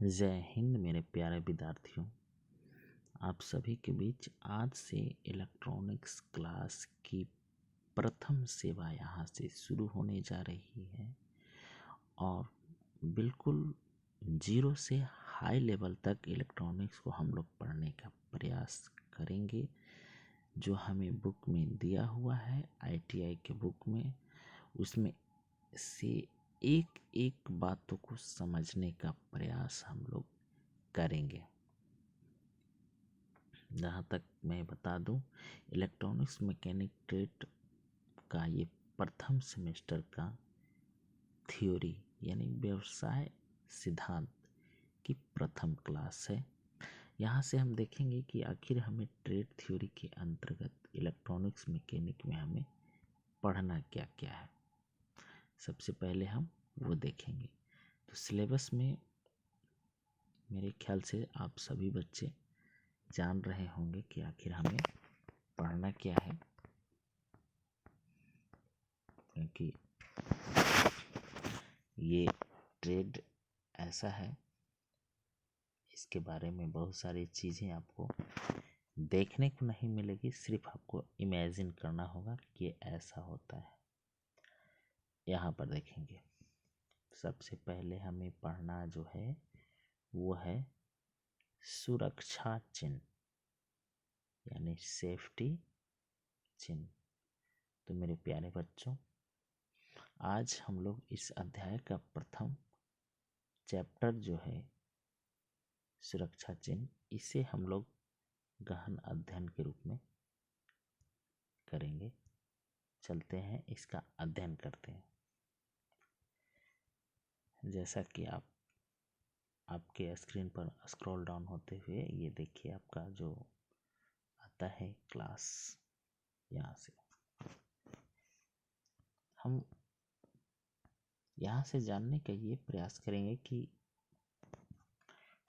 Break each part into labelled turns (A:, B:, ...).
A: जय हिंद मेरे प्यारे विद्यार्थियों। आप सभी के बीच आज से इलेक्ट्रॉनिक्स क्लास की प्रथम सेवा यहाँ से शुरू होने जा रही है और बिल्कुल जीरो से हाई लेवल तक इलेक्ट्रॉनिक्स को हम लोग पढ़ने का प्रयास करेंगे। जो हमें बुक में दिया हुआ है ITI के बुक में, उसमें से एक एक बातों को समझने का प्रयास हम लोग करेंगे। जहाँ तक मैं बता दूं, इलेक्ट्रॉनिक्स मैकेनिक ट्रेड का ये प्रथम सेमेस्टर का थ्योरी यानी व्यवसाय सिद्धांत की प्रथम क्लास है। यहाँ से हम देखेंगे कि आखिर हमें ट्रेड थ्योरी के अंतर्गत इलेक्ट्रॉनिक्स मैकेनिक में हमें पढ़ना क्या क्या है। सबसे पहले हम वो देखेंगे। तो सिलेबस में मेरे ख्याल से आप सभी बच्चे जान रहे होंगे कि आखिर हमें पढ़ना क्या है, क्योंकि ये ट्रेड ऐसा है, इसके बारे में बहुत सारी चीज़ें आपको देखने को नहीं मिलेगी, सिर्फ आपको इमेजिन करना होगा कि ये ऐसा होता है। यहाँ पर देखेंगे, सबसे पहले हमें पढ़ना जो है वो है सुरक्षा चिन्ह यानी सेफ्टी चिन्ह। तो मेरे प्यारे बच्चों, आज हम लोग इस अध्याय का प्रथम चैप्टर जो है सुरक्षा चिन्ह, इसे हम लोग गहन अध्ययन के रूप में करेंगे। चलते हैं, इसका अध्ययन करते हैं। जैसा कि आपके स्क्रीन पर स्क्रॉल डाउन होते हुए ये देखिए, आपका जो आता है क्लास, यहाँ से हम यहाँ से जानने का ये प्रयास करेंगे कि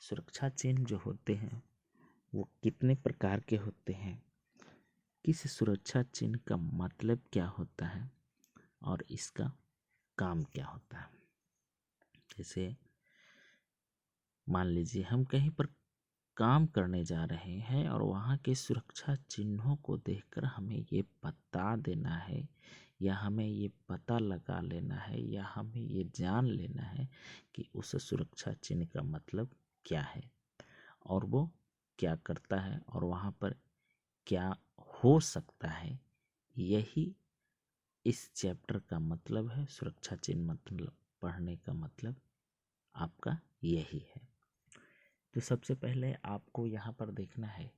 A: सुरक्षा चिन्ह जो होते हैं वो कितने प्रकार के होते हैं, किस सुरक्षा चिन्ह का मतलब क्या होता है और इसका काम क्या होता है। जैसे मान लीजिए हम कहीं पर काम करने जा रहे हैं और वहाँ के सुरक्षा चिन्हों को देखकर हमें ये बता देना है या हमें ये पता लगा लेना है या हमें ये जान लेना है कि उस सुरक्षा चिन्ह का मतलब क्या है और वो क्या करता है और वहाँ पर क्या हो सकता है। यही इस चैप्टर का मतलब है। सुरक्षा चिन्ह मतलब पढ़ने का मतलब आपका यही है। तो सबसे पहले आपको यहाँ पर देखना है,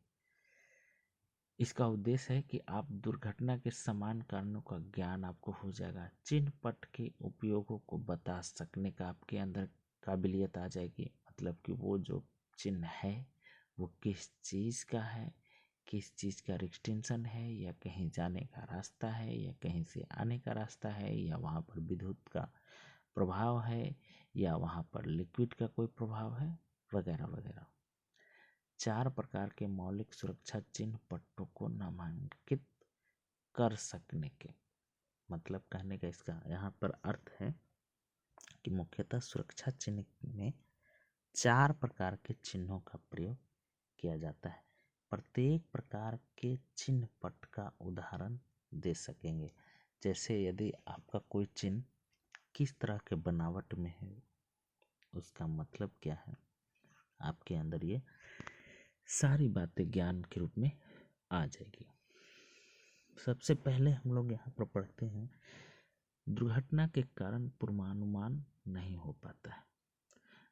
A: इसका उद्देश्य है कि आप दुर्घटना के समान कारणों का ज्ञान आपको हो जाएगा। चिन्ह पट के उपयोगों को बता सकने का आपके अंदर काबिलियत आ जाएगी। मतलब कि वो जो चिन्ह है वो किस चीज़ का है, किस चीज़ का एक्सटेंशन है, या कहीं जाने का रास्ता है, या कहीं से आने का रास्ता है, या वहाँ पर विद्युत का प्रभाव है, या वहाँ पर लिक्विड का कोई प्रभाव है, वगैरह वगैरह। 4 प्रकार के मौलिक सुरक्षा चिन्ह पट्टों को नामांकित कर सकने के मतलब कहने का इसका यहाँ पर अर्थ है कि मुख्यतः सुरक्षा चिन्ह में 4 प्रकार के चिन्हों का प्रयोग किया जाता है। प्रत्येक प्रकार के चिन्ह पट का उदाहरण दे सकेंगे। जैसे यदि आपका कोई चिन्ह किस तरह के बनावट में है, उसका मतलब क्या है, आपके अंदर ये सारी बातें ज्ञान के रूप में आ जाएगी। सबसे पहले हम लोग यहाँ पर पढ़ते हैं, दुर्घटना के कारण पूर्वानुमान नहीं हो पाता है।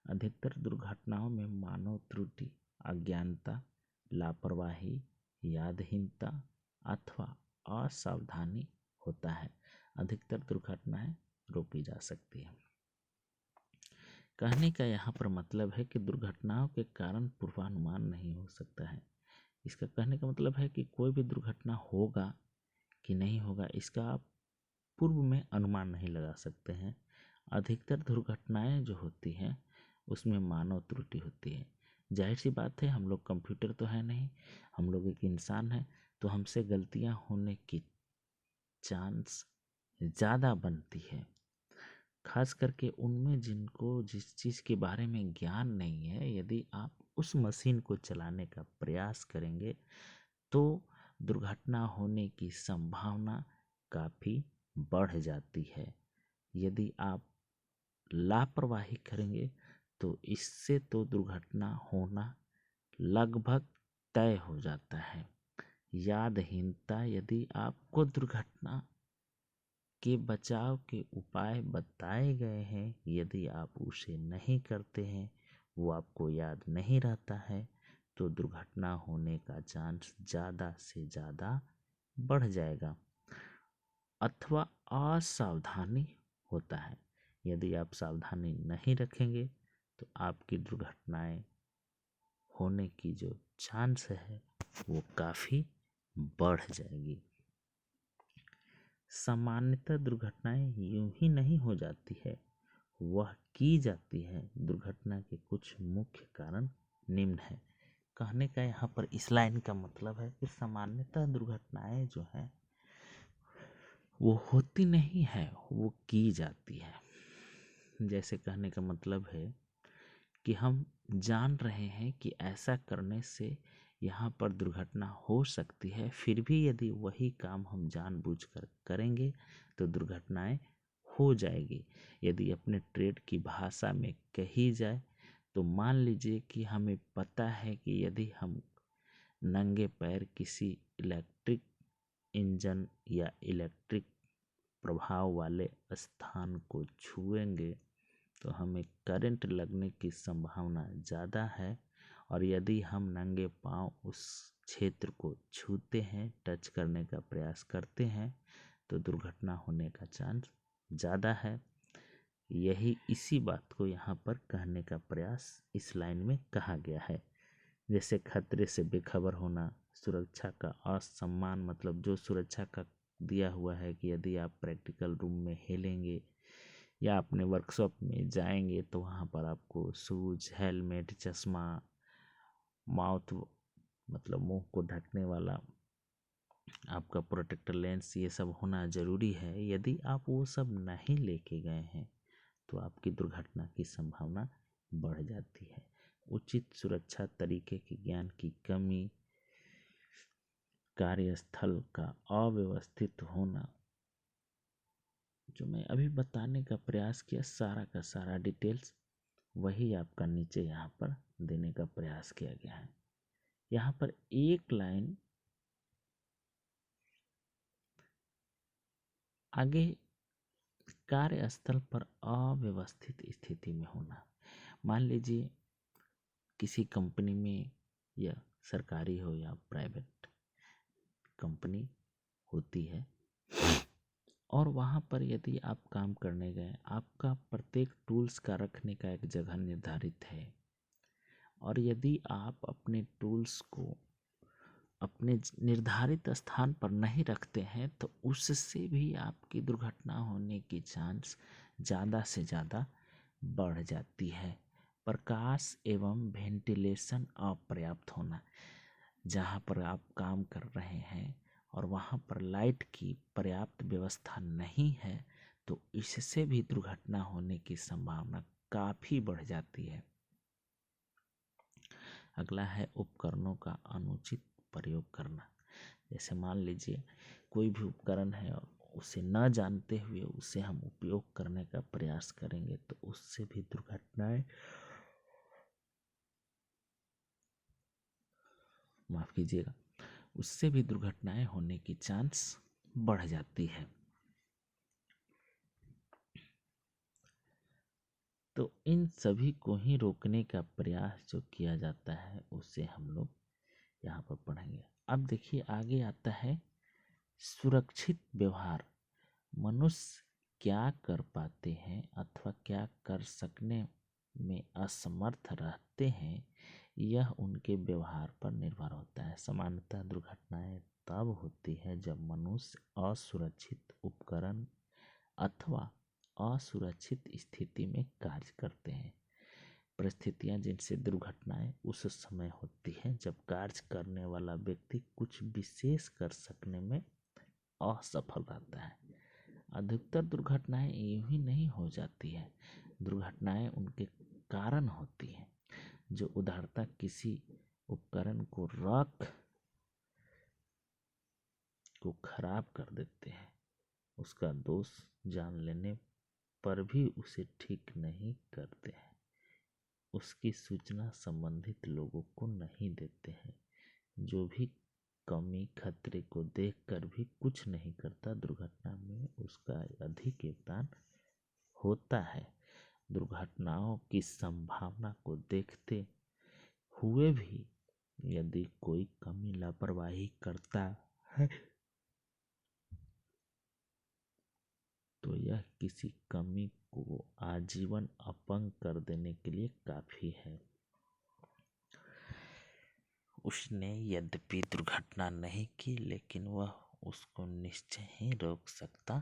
A: अधिकतर दुर्घटनाओं में मानव त्रुटि, अज्ञानता, लापरवाही, यादहीनता अथवा असावधानी होता है। अधिकतर दुर्घटनाएं रोकी जा सकती है। कहने का यहाँ पर मतलब है कि दुर्घटनाओं के कारण पूर्वानुमान नहीं हो सकता है। इसका कहने का मतलब है कि कोई भी दुर्घटना होगा कि नहीं होगा, इसका आप पूर्व में अनुमान नहीं लगा सकते हैं। अधिकतर दुर्घटनाएं जो होती हैं उसमें मानव त्रुटि होती है। जाहिर सी बात है, हम लोग कंप्यूटर तो है नहीं, हम लोग एक इंसान है, तो हमसे गलतियां होने की चांस ज़्यादा बनती है। खास करके उनमें जिनको जिस चीज़ के बारे में ज्ञान नहीं है, यदि आप उस मशीन को चलाने का प्रयास करेंगे तो दुर्घटना होने की संभावना काफ़ी बढ़ जाती है। यदि आप लापरवाही करेंगे तो इससे तो दुर्घटना होना लगभग तय हो जाता है। यादहीनता, यदि आपको दुर्घटना के बचाव के उपाय बताए गए हैं, यदि आप उसे नहीं करते हैं, वो आपको याद नहीं रहता है, तो दुर्घटना होने का चांस ज़्यादा से ज़्यादा बढ़ जाएगा अथवा असावधानी होता है। यदि आप सावधानी नहीं रखेंगे तो आपकी दुर्घटनाएं होने की जो चांस है वो काफ़ी बढ़ जाएगी। सामान्यतः दुर्घटनाएं यूं ही नहीं हो जाती है, वह की जाती है। दुर्घटना के कुछ मुख्य कारण निम्न है। कहने का यहाँ पर इस लाइन का मतलब है कि सामान्यतः दुर्घटनाएं जो है वो होती नहीं है, वो की जाती है। जैसे कहने का मतलब है कि हम जान रहे हैं कि ऐसा करने से यहाँ पर दुर्घटना हो सकती है, फिर भी यदि वही काम हम जानबूझकर करेंगे तो दुर्घटनाएं हो जाएगी। यदि अपने ट्रेड की भाषा में कही जाए तो मान लीजिए कि हमें पता है कि यदि हम नंगे पैर किसी इलेक्ट्रिक इंजन या इलेक्ट्रिक प्रभाव वाले स्थान को छुएंगे तो हमें करंट लगने की संभावना ज़्यादा है, और यदि हम नंगे पांव उस क्षेत्र को छूते हैं, टच करने का प्रयास करते हैं, तो दुर्घटना होने का चांस ज़्यादा है। यही इसी बात को यहाँ पर कहने का प्रयास इस लाइन में कहा गया है। जैसे खतरे से बेखबर होना, सुरक्षा का असम्मान, मतलब जो सुरक्षा का दिया हुआ है कि यदि आप प्रैक्टिकल रूम में हिलेंगे या अपने वर्कशॉप में जाएंगे तो वहाँ पर आपको शूज, हेलमेट, चश्मा, माउथ मतलब मुंह को ढकने वाला आपका प्रोटेक्टर लेंस, ये सब होना ज़रूरी है। यदि आप वो सब नहीं लेके गए हैं तो आपकी दुर्घटना की संभावना बढ़ जाती है। उचित सुरक्षा तरीके के ज्ञान की कमी, कार्यस्थल का अव्यवस्थित होना, जो मैं अभी बताने का प्रयास किया सारा का सारा डिटेल्स वही आपका नीचे यहाँ पर देने का प्रयास किया गया है। यहाँ पर एक लाइन आगे, कार्यस्थल पर अव्यवस्थित स्थिति में होना। मान लीजिए किसी कंपनी में, या सरकारी हो या प्राइवेट कंपनी होती है, और वहाँ पर यदि आप काम करने गए, आपका प्रत्येक टूल्स का रखने का एक जगह निर्धारित है, और यदि आप अपने टूल्स को अपने निर्धारित स्थान पर नहीं रखते हैं तो उससे भी आपकी दुर्घटना होने की चांस ज़्यादा से ज़्यादा बढ़ जाती है। प्रकाश एवं वेंटिलेशन अपर्याप्त होना, जहाँ पर आप काम कर रहे हैं और वहाँ पर लाइट की पर्याप्त व्यवस्था नहीं है तो इससे भी दुर्घटना होने की संभावना काफ़ी बढ़ जाती है। अगला है उपकरणों का अनुचित प्रयोग करना। जैसे मान लीजिए कोई भी उपकरण है और उसे न जानते हुए उसे हम उपयोग करने का प्रयास करेंगे तो उससे भी दुर्घटनाएं, माफ कीजिएगा, उससे भी दुर्घटनाएं होने की चांस बढ़ जाती है। तो इन सभी को ही रोकने का प्रयास जो किया जाता है उसे हम लोग यहाँ पर पढ़ेंगे। अब देखिए आगे आता है सुरक्षित व्यवहार। मनुष्य क्या कर पाते हैं अथवा क्या कर सकने में असमर्थ रहते हैं, यह उनके व्यवहार पर निर्भर होता है। सामान्यतः दुर्घटनाएं तब होती है जब मनुष्य असुरक्षित उपकरण अथवा असुरक्षित स्थिति में कार्य करते हैं। परिस्थितियां जिनसे दुर्घटनाएं उस समय होती हैं जब कार्य करने वाला व्यक्ति कुछ विशेष कर सकने में असफल रहता है। अधिकतर दुर्घटनाएं यूं ही नहीं हो जाती है। दुर्घटनाएं उनके कारण होती हैं। जो उदारता किसी उपकरण को रख को खराब कर देते हैं, उसका दोष जान लेने पर भी उसे ठीक नहीं करते हैं, उसकी सूचना संबंधित लोगों को नहीं देते हैं। जो भी कमी खतरे को देखकर भी कुछ नहीं करता, दुर्घटना में उसका अधिक योगदान होता है। दुर्घटनाओं की संभावना को देखते हुए भी यदि कोई कमी लापरवाही करता है तो यह किसी कमी को आजीवन अपंग कर देने के लिए काफी है। उसने यद्यपि दुर्घटना नहीं की, लेकिन वह उसको निश्चय ही रोक सकता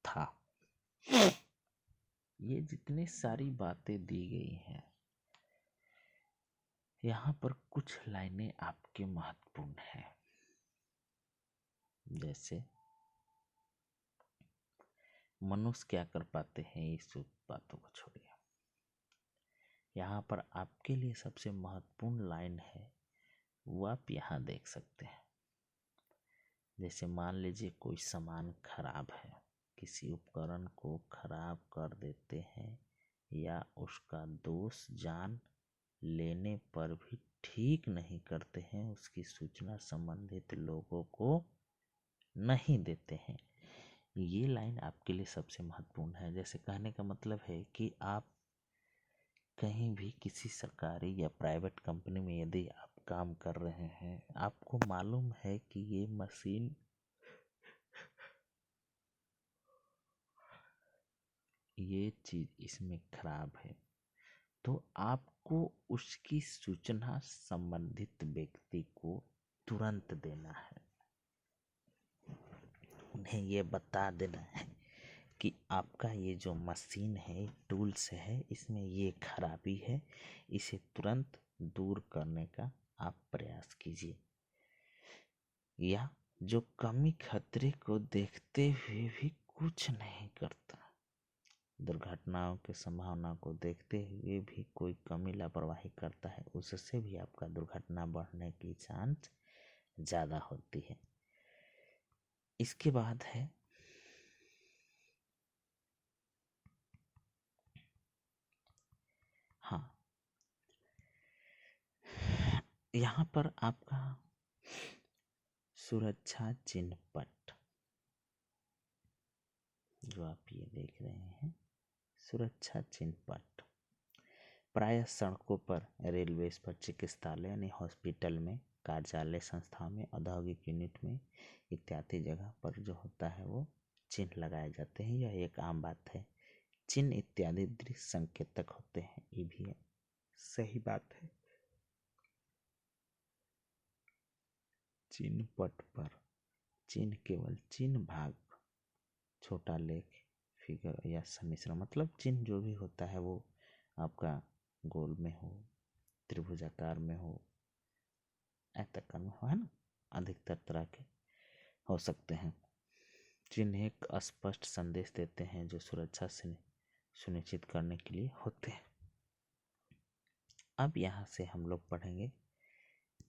A: था। ये जितनी सारी बातें दी गई हैं, यहाँ पर कुछ लाइनें आपके महत्वपूर्ण हैं। जैसे मनुष्य क्या कर पाते हैं, इस बातों को छोड़िए। यहाँ पर आपके लिए सबसे महत्वपूर्ण लाइन है, वो आप यहाँ देख सकते हैं। जैसे मान लीजिए कोई सामान खराब है, किसी उपकरण को खराब कर देते हैं या उसका दोष जान लेने पर भी ठीक नहीं करते हैं, उसकी सूचना संबंधित लोगों को नहीं देते हैं। ये लाइन आपके लिए सबसे महत्वपूर्ण है। जैसे कहने का मतलब है कि आप कहीं भी किसी सरकारी या प्राइवेट कंपनी में यदि आप काम कर रहे हैं, आपको मालूम है कि ये मशीन ये चीज इसमें खराब है, तो आपको उसकी सूचना संबंधित व्यक्ति को तुरंत देना है। उन्हें ये बता देना है कि आपका ये जो मशीन है, टूल्स है, इसमें ये खराबी है, इसे तुरंत दूर करने का आप प्रयास कीजिए। या जो कमी खतरे को देखते हुए भी कुछ नहीं करता, दुर्घटनाओं की संभावना को देखते हुए भी कोई कमी लापरवाही करता है, उससे भी आपका दुर्घटना बढ़ने की चांस ज़्यादा होती है। इसके बाद है हाँ, यहाँ पर आपका सुरक्षा चिन्ह पट, जो आप ये देख रहे हैं, सुरक्षा चिन्ह पट प्रायः सड़कों पर, रेलवे पर, चिकित्सालय यानी हॉस्पिटल में, कार्यालय संस्थाओं में, औद्योगिक यूनिट में इत्यादि जगह पर जो होता है वो चिन्ह लगाए जाते हैं। यह एक आम बात है। चिन्ह इत्यादि दृश्य संकेतक होते हैं, ये भी सही बात है। चिन्ह पट पर चिन्ह केवल चिन्ह भाग, छोटा लेख, फिगर या सम्मिश्रण, मतलब चिन्ह जो भी होता है वो आपका गोल में हो, त्रिभुजाकार में हो, आयताकार में हो, है ना, अधिकतर तरह के हो सकते हैं। चिन्ह एक स्पष्ट संदेश देते हैं जो सुरक्षा से सुनिश्चित करने के लिए होते हैं। अब यहाँ से हम लोग पढ़ेंगे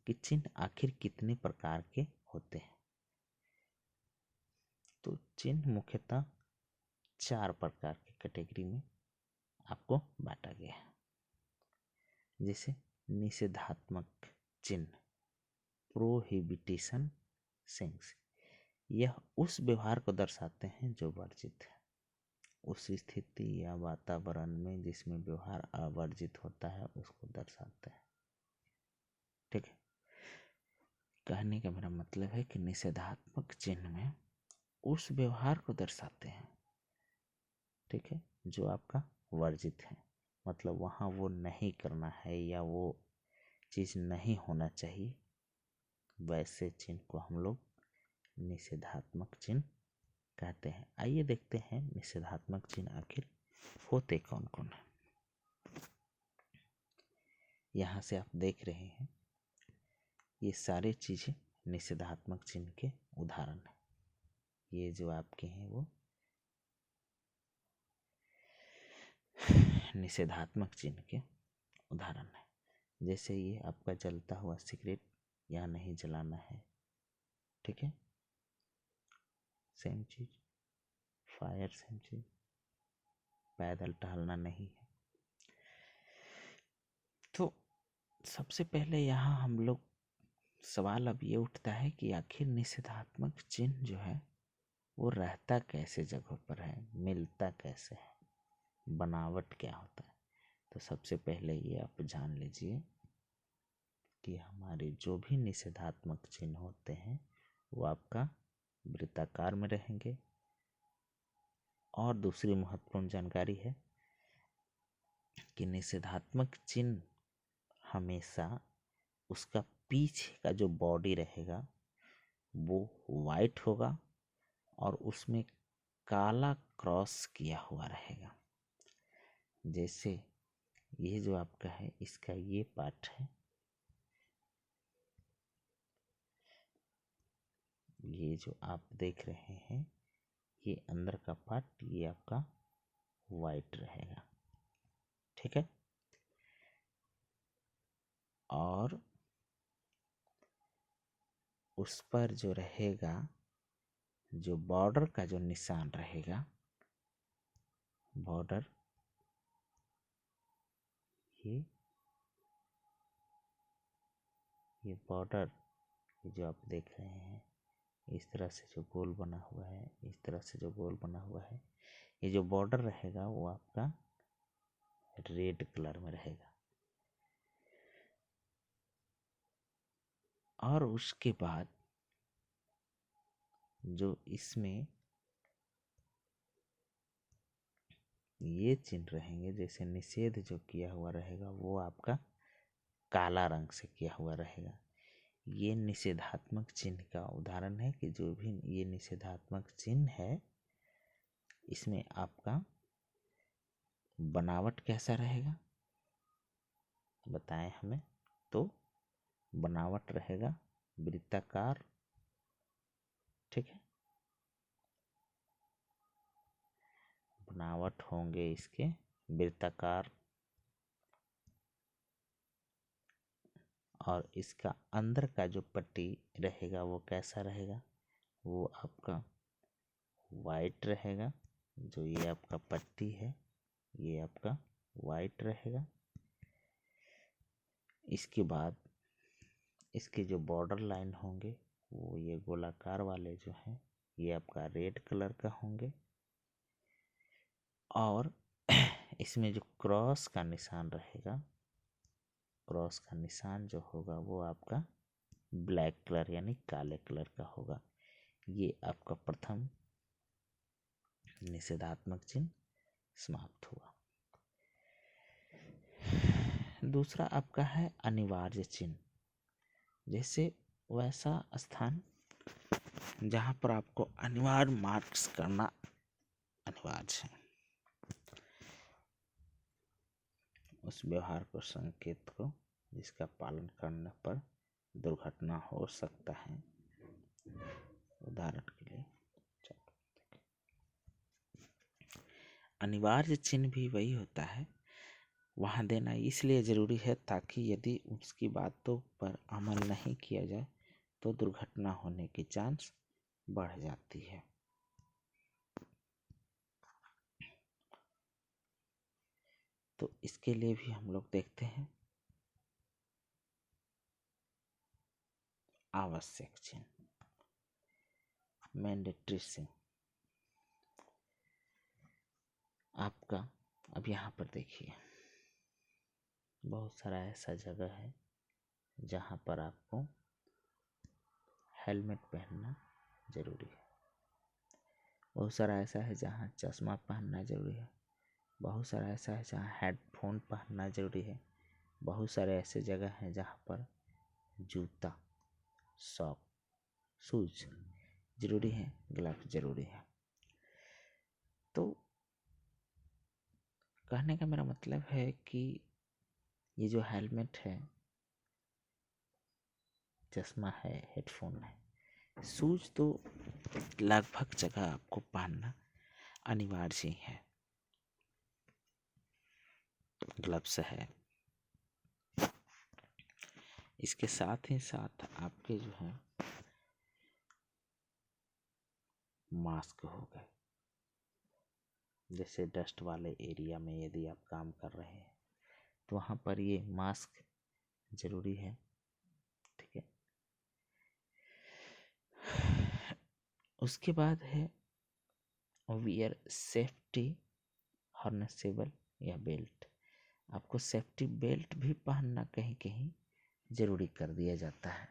A: कि चिन्ह आखिर कितने प्रकार के होते हैं। तो चिन्ह मुख्यतः 4 प्रकार की कैटेगरी में आपको बांटा गया है। जैसे निषेधात्मक चिन्ह, प्रोहिबिटिशन सिंग्स, यह उस व्यवहार को दर्शाते हैं जो वर्जित है, उस स्थिति या वातावरण में जिसमें व्यवहार अवर्जित होता है उसको दर्शाते हैं। ठीक है, कहने का मेरा मतलब है कि निषेधात्मक चिन्ह में उस व्यवहार को दर्शाते हैं, ठीक है, जो आपका वर्जित है, मतलब वहाँ वो नहीं करना है या वो चीज़ नहीं होना चाहिए, वैसे चिन्ह को हम लोग निषेधात्मक चिन्ह कहते हैं। आइए देखते हैं निषेधात्मक चिन्ह आखिर होते कौन कौन है। यहाँ से आप देख रहे हैं ये सारे चीज़ें निषेधात्मक चिन्ह के उदाहरण हैं। ये जो आपके हैं वो निषेधात्मक चिन्ह के उदाहरण है। जैसे ये आपका जलता हुआ सिगरेट, या नहीं जलाना है, ठीक है, सेम चीज। फायर सेम चीज, पैदल टहलना नहीं है। तो सबसे पहले यहाँ हम लोग सवाल अब ये उठता है कि आखिर निषेधात्मक चिन्ह जो है वो रहता कैसे जगहों पर है, मिलता कैसे है, बनावट क्या होता है। तो सबसे पहले ये आप जान लीजिए कि हमारे जो भी निषेधात्मक चिन्ह होते हैं वो आपका वृत्ताकार में रहेंगे। और दूसरी महत्वपूर्ण जानकारी है कि निषेधात्मक चिन्ह हमेशा उसका पीछे का जो बॉडी रहेगा वो वाइट होगा और उसमें काला क्रॉस किया हुआ रहेगा। जैसे ये जो आपका है, इसका ये पार्ट है, ये जो आप देख रहे हैं, ये अंदर का पार्ट ये आपका वाइट रहेगा, ठीक है। और उस पर जो रहेगा, जो बॉर्डर का जो निशान रहेगा, बॉर्डर ये बॉर्डर, ये जो आप देख रहे हैं, इस तरह से जो गोल बना हुआ है, इस तरह से जो गोल बना हुआ है, ये जो बॉर्डर रहेगा वो आपका रेड कलर में रहेगा। और उसके बाद जो इसमें ये चिन्ह रहेंगे, जैसे निषेध जो किया हुआ रहेगा वो आपका काला रंग से किया हुआ रहेगा। ये निषेधात्मक चिन्ह का उदाहरण है कि जो भी ये निषेधात्मक चिन्ह है इसमें आपका बनावट कैसा रहेगा बताएं हमें। तो बनावट रहेगा वृत्ताकार, ठीक है, बनावट होंगे इसके वृत्ताकार। और इसका अंदर का जो पट्टी रहेगा वो कैसा रहेगा, वो आपका वाइट रहेगा। जो ये आपका पट्टी है ये आपका वाइट रहेगा। इसके बाद इसके जो बॉर्डर लाइन होंगे वो ये गोलाकार वाले जो हैं ये आपका रेड कलर का होंगे। और इसमें जो क्रॉस का निशान रहेगा, क्रॉस का निशान जो होगा वो आपका ब्लैक कलर यानी काले कलर का होगा। ये आपका प्रथम निषेधात्मक चिन्ह समाप्त हुआ। दूसरा आपका है अनिवार्य चिन्ह। जैसे वैसा स्थान जहाँ पर आपको अनिवार्य मार्क्स करना अनिवार्य है, उस व्यवहार को, संकेत को जिसका पालन करने पर दुर्घटना हो सकता है। उदाहरण के लिए अनिवार्य चिन्ह भी वही होता है, वहाँ देना इसलिए ज़रूरी है ताकि यदि उसकी बातों पर अमल नहीं किया जाए तो दुर्घटना होने की चांस बढ़ जाती है। तो इसके लिए भी हम लोग देखते हैं आवश्यक चिन्ह, मैंडेटरी चिन्ह। आपका अब यहाँ पर देखिए बहुत सारा ऐसा जगह है जहाँ पर आपको हेलमेट पहनना जरूरी है। बहुत सारा ऐसा है जहाँ चश्मा पहनना जरूरी है। बहुत सारा ऐसा है जहाँ हेडफोन पहनना जरूरी है। बहुत सारे ऐसे जगह हैं जहाँ पर जूता, सॉक, शूज जरूरी है, ग्लव्स जरूरी है। तो कहने का मेरा मतलब है कि ये जो हेलमेट है, चश्मा है, हेडफोन है, शूज तो लगभग जगह आपको पहनना अनिवार्य ही है। ग्लव्स है, इसके साथ ही साथ आपके जो है मास्क हो गए। जैसे डस्ट वाले एरिया में यदि आप काम कर रहे हैं तो वहाँ पर ये मास्क जरूरी है, ठीक है। उसके बाद है वियर सेफ्टी हार्नेसेबल या बेल्ट। आपको सेफ्टी बेल्ट भी पहनना कहीं कहीं ज़रूरी कर दिया जाता है।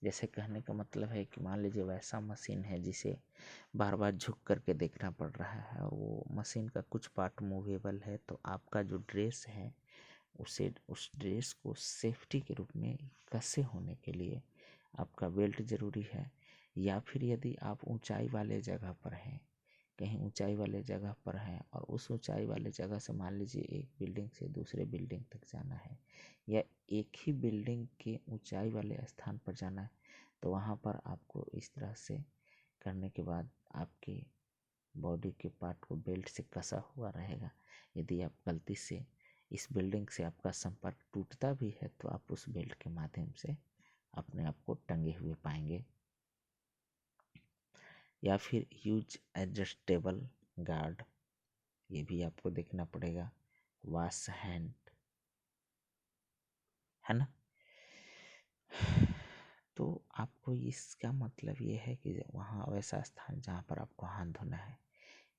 A: जैसे कहने का मतलब है कि मान लीजिए वैसा मशीन है जिसे बार बार झुक करके देखना पड़ रहा है और वो मशीन का कुछ पार्ट मूवेबल है, तो आपका जो ड्रेस है उस ड्रेस को सेफ्टी के रूप में कसे होने के लिए आपका बेल्ट ज़रूरी है। या फिर यदि आप ऊंचाई वाले जगह पर हैं, कहीं ऊंचाई वाले जगह पर हैं और उस ऊंचाई वाले जगह से मान लीजिए एक बिल्डिंग से दूसरे बिल्डिंग तक जाना है या एक ही बिल्डिंग के ऊंचाई वाले स्थान पर जाना है, तो वहाँ पर आपको इस तरह से करने के बाद आपके बॉडी के पार्ट को बेल्ट से कसा हुआ रहेगा। यदि आप गलती से इस बिल्डिंग से आपका संपर्क टूटता भी है तो आप उस बेल्ट के माध्यम से अपने आप को टंगे हुए पाएंगे। या फिर यूज एडजस्टेबल गार्ड, ये भी आपको देखना पड़ेगा। वॉश हैंड, है ना। तो आपको इसका मतलब ये है कि वहाँ वैसा स्थान जहाँ पर आपको हाथ धोना है,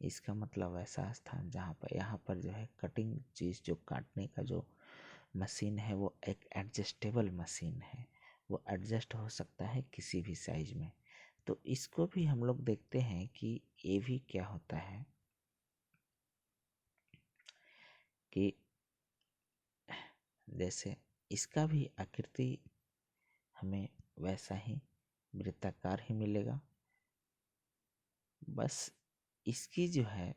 A: इसका मतलब वैसा स्थान जहाँ पर यहाँ पर जो है कटिंग चीज़ जो काटने का जो मशीन है वो एक एडजस्टेबल मशीन है, वो एडजस्ट हो सकता है किसी भी साइज में। तो इसको भी हम लोग देखते हैं कि ये भी क्या होता है कि जैसे इसका भी आकृति हमें वैसा ही वृत्ताकार ही मिलेगा, बस इसकी जो है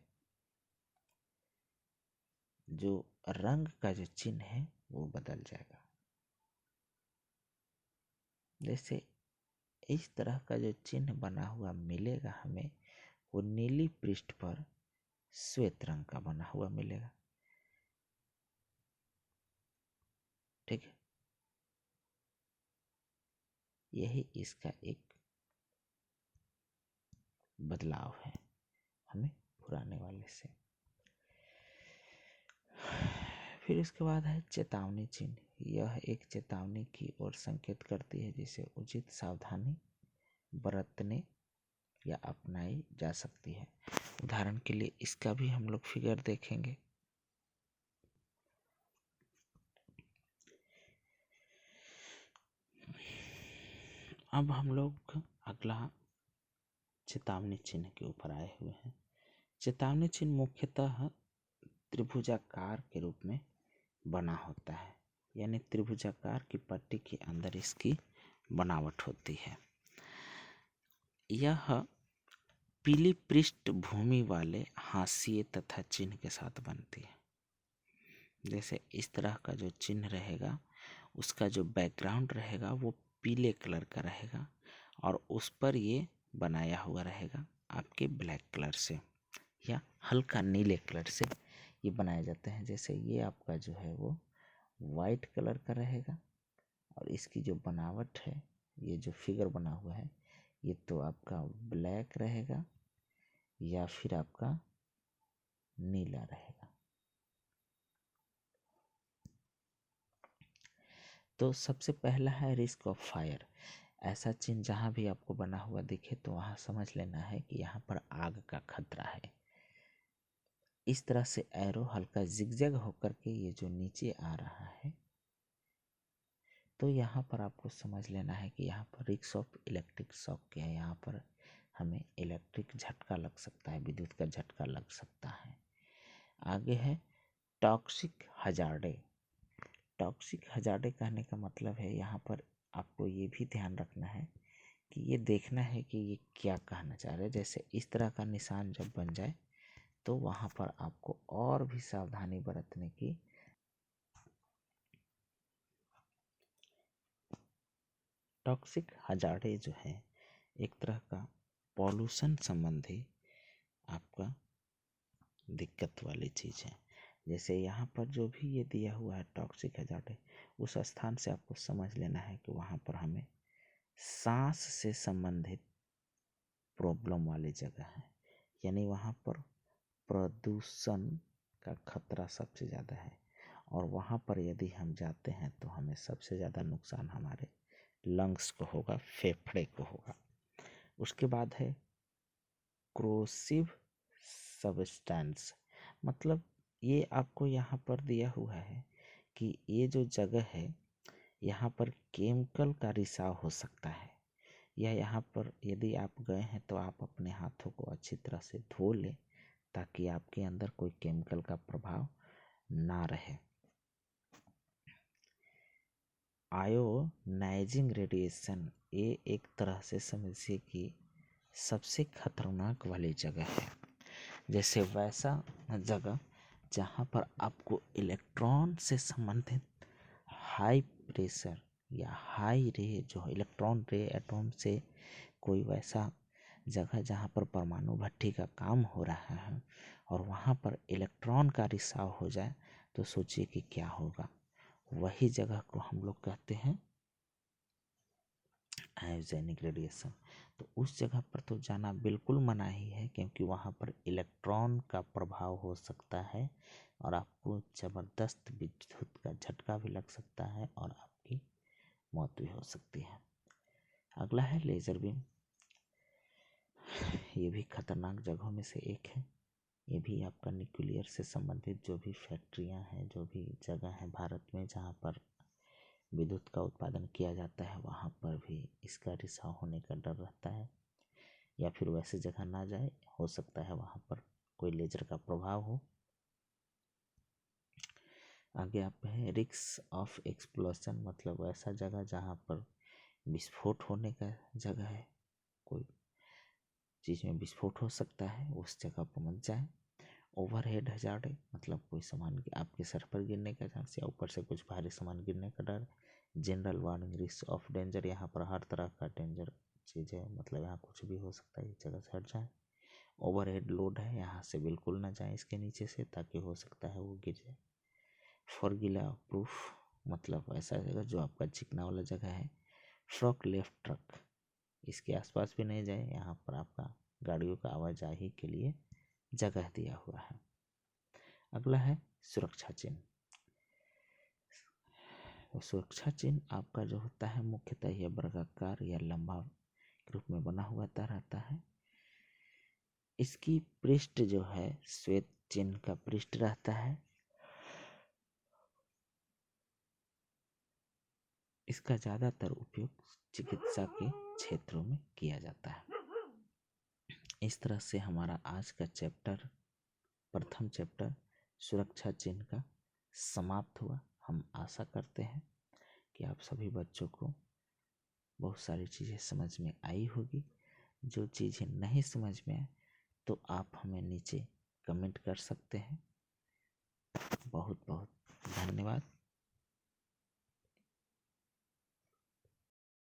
A: जो रंग का जो चिन्ह है वो बदल जाएगा। जैसे इस तरह का जो चिन्ह बना हुआ मिलेगा हमें, वो नीली पृष्ठ पर श्वेत रंग का बना हुआ मिलेगा, ठीक है। यही इसका एक बदलाव है हमें पुराने वाले से। फिर उसके बाद है चेतावनी चिन्ह। यह एक चेतावनी की ओर संकेत करती है जिसे उचित सावधानी बरतने या अपनाई जा सकती है। उदाहरण के लिए इसका भी हम लोग फिगर देखेंगे। अब हम लोग अगला चेतावनी चिन्ह के ऊपर आए हुए हैं। चेतावनी चिन्ह मुख्यतः त्रिभुजाकार के रूप में बना होता है, यानी त्रिभुजाकार की पट्टी के अंदर इसकी बनावट होती है। यह पीली पृष्ठभूमि वाले हाशिए तथा चिन्ह के साथ बनती है। जैसे इस तरह का जो चिन्ह रहेगा उसका जो बैकग्राउंड रहेगा वो पीले कलर का रहेगा और उस पर ये बनाया हुआ रहेगा आपके ब्लैक कलर से या हल्का नीले कलर से ये बनाए जाते हैं। जैसे ये आपका जो है वो वाइट कलर का रहेगा और इसकी जो बनावट है, ये जो फिगर बना हुआ है, ये तो आपका ब्लैक रहेगा या फिर आपका नीला रहेगा। तो सबसे पहला है रिस्क ऑफ फायर। ऐसा चिन्ह जहाँ भी आपको बना हुआ दिखे तो वहाँ समझ लेना है कि यहाँ पर आग का खतरा है। इस तरह से एरो हल्का जिगजैग होकर के ये जो नीचे आ रहा है, तो यहाँ पर आपको समझ लेना है कि यहाँ पर रिस्क ऑफ इलेक्ट्रिक शॉक क्या है। यहाँ पर हमें इलेक्ट्रिक झटका लग सकता है, विद्युत का झटका लग सकता है। आगे है टॉक्सिक हजार्डे। टॉक्सिक हजार्डे कहने का मतलब है यहाँ पर आपको ये भी ध्यान रखना है कि ये देखना है कि ये क्या कहना चाह रहे हैं। जैसे इस तरह का निशान जब बन जाए तो वहाँ पर आपको और भी सावधानी बरतने की। टॉक्सिक हजार्डे जो है एक तरह का पॉल्यूशन संबंधी आपका दिक्कत वाली चीज़ है। जैसे यहाँ पर जो भी ये दिया हुआ है टॉक्सिक हैजार्ड है, उस स्थान से आपको समझ लेना है कि वहाँ पर हमें सांस से संबंधित प्रॉब्लम वाली जगह है, यानी वहाँ पर प्रदूषण का खतरा सबसे ज़्यादा है। और वहाँ पर यदि हम जाते हैं तो हमें सबसे ज़्यादा नुकसान हमारे लंग्स को होगा, फेफड़े को होगा। उसके बाद है क्रोसिव सब्सटेंस, मतलब ये आपको यहाँ पर दिया हुआ है कि ये जो जगह है यहाँ पर केमिकल का रिसाव हो सकता है, या यहाँ पर यदि आप गए हैं तो आप अपने हाथों को अच्छी तरह से धो लें ताकि आपके अंदर कोई केमिकल का प्रभाव ना रहे। आयोनाइजिंग रेडिएशन, ये एक तरह से समझिए कि सबसे खतरनाक वाली जगह है। जैसे वैसा जगह जहाँ पर आपको इलेक्ट्रॉन से संबंधित हाई प्रेशर या हाई रे, जो इलेक्ट्रॉन रे एटॉम से कोई वैसा जगह जहाँ पर परमाणु भट्टी का काम हो रहा है और वहाँ पर इलेक्ट्रॉन का रिसाव हो जाए तो सोचिए कि क्या होगा। वही जगह को हम लोग कहते हैं आयोजेनिक रेडिएशन। तो उस जगह पर तो जाना बिल्कुल मना ही है, क्योंकि वहाँ पर इलेक्ट्रॉन का प्रभाव हो सकता है और आपको ज़बरदस्त विद्युत का झटका भी लग सकता है और आपकी मौत भी हो सकती है। अगला है लेज़र बीम। ये भी खतरनाक जगहों में से एक है। ये भी आपका न्यूक्लियर से संबंधित जो भी फैक्ट्रियां हैं, जो भी जगह है भारत में जहाँ पर विद्युत का उत्पादन किया जाता है, वहाँ पर भी इसका रिसाव होने का डर रहता है। या फिर वैसे जगह ना जाए, हो सकता है वहाँ पर कोई लेजर का प्रभाव हो। आगे आप है रिस्क ऑफ एक्सप्लोजन, मतलब वैसा जगह जहाँ पर विस्फोट होने का जगह है, कोई चीज़ में विस्फोट हो सकता है, उस जगह पर मत जाए। ओवरहेड हैजार्ड है, मतलब कोई सामान आपके सर पर गिरने का चांस या ऊपर से कुछ भारी सामान गिरने का डर। General warning, risk of danger, यहाँ पर हर तरह का डेंजर चीज़ है, मतलब यहाँ कुछ भी हो सकता है, इस जगह से हट जाए। ओवरहेड लोड है, यहाँ से बिल्कुल ना जाए इसके नीचे से, ताकि हो सकता है वो गिर जाए। फॉरगिला प्रूफ, मतलब ऐसा जगह जो आपका चिकना वाला जगह है। फ्रॉक लेफ्ट ट्रक, इसके आसपास भी नहीं जाए, यहाँ पर आपका गाड़ियों का आवाजाही के लिए जगह दिया हुआ है। अगला है सुरक्षा चिन्ह। तो सुरक्षा चिन्ह आपका जो होता है मुख्यतः यह वर्गाकार या लंबा रूप में बना हुआ रहता है। इसकी पृष्ठ जो है श्वेत चिन्ह का पृष्ठ रहता है। इसका ज़्यादातर उपयोग चिकित्सा के क्षेत्रों में किया जाता है। इस तरह से हमारा आज का चैप्टर, प्रथम चैप्टर सुरक्षा चिन्ह का समाप्त हुआ। हम आशा करते हैं कि आप सभी बच्चों को बहुत सारी चीज़ें समझ में आई होगी। जो चीज़ें नहीं समझ में आए तो आप हमें नीचे कमेंट कर सकते हैं। बहुत बहुत धन्यवाद।